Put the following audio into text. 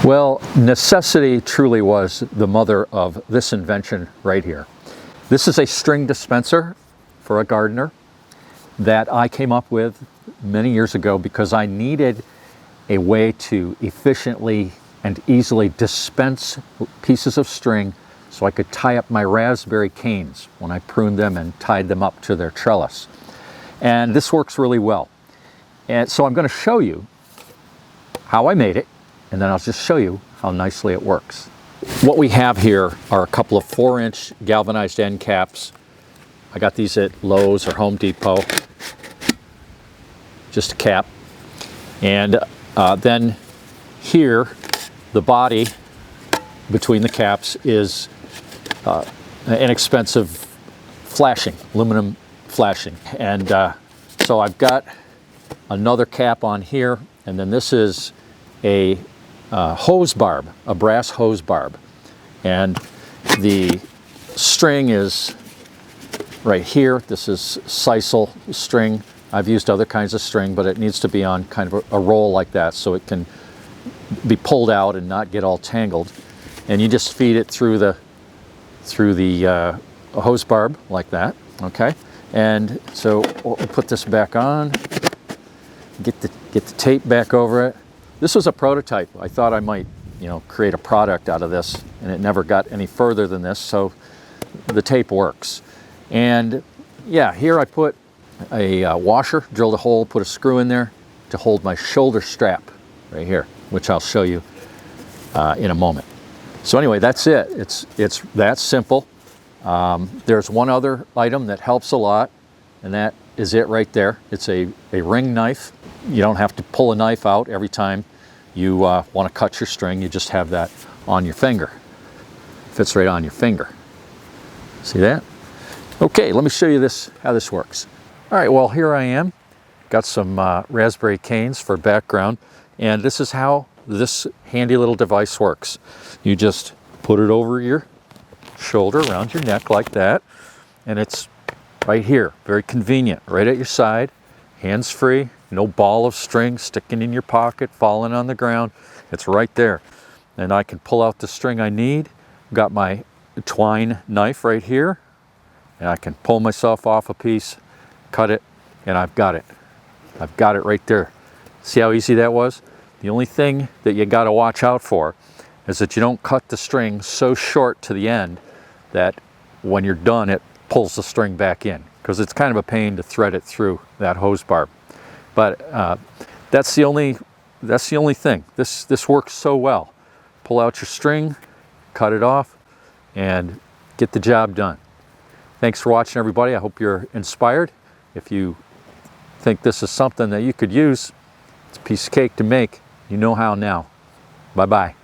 Well, necessity truly was the mother of this invention right here. This is a string dispenser for a gardener that I came up with many years ago because I needed a way to efficiently and easily dispense pieces of string so I could tie up my raspberry canes when I pruned them and tied them up to their trellis. And this works really well. And so I'm going to show you how I made it, and then I'll just show you how nicely it works. What we have here are a couple of 4-inch galvanized end caps. I got these at Lowe's or Home Depot. Just a cap. And then here, the body between the caps is inexpensive flashing, aluminum flashing. And so I've got another cap on here, and then this is a hose barb, a brass hose barb. And the string is right here. This is sisal string. I've used other kinds of string, but it needs to be on kind of a roll like that so it can be pulled out and not get all tangled. And you just feed it through the hose barb like that, okay? And so we'll put this back on, get the tape back over it. This was a prototype. I thought I might, create a product out of this, and it never got any further than this, so the tape works. And yeah, here I put a washer, drilled a hole, put a screw in there to hold my shoulder strap right here, which I'll show you in a moment. So anyway, that's it. It's that simple. There's one other item that helps a lot, and that is it right there. It's a ring knife. You don't have to pull a knife out every time you want to cut your string. You just have that on your finger. Fits right on your finger. See that? Okay, let me show you how this works. All right, well, here I am. Got some raspberry canes for background, and this is how this handy little device works. You just put it over your shoulder, around your neck like that, and it's right here, very convenient, right at your side, hands-free, no ball of string sticking in your pocket, falling on the ground. It's right there. And I can pull out the string I need. Got my twine knife right here, and I can pull myself off a piece, cut it, and I've got it. I've got it right there. See how easy that was? The only thing that you got to watch out for is that you don't cut the string so short to the end that when you're done, it pulls the string back in, because it's kind of a pain to thread it through that hose barb. But that's the only thing. This works so well. Pull out your string, cut it off, and get the job done. Thanks for watching, everybody. I hope you're inspired. If you think this is something that you could use, it's a piece of cake to make. You know how now. Bye-bye.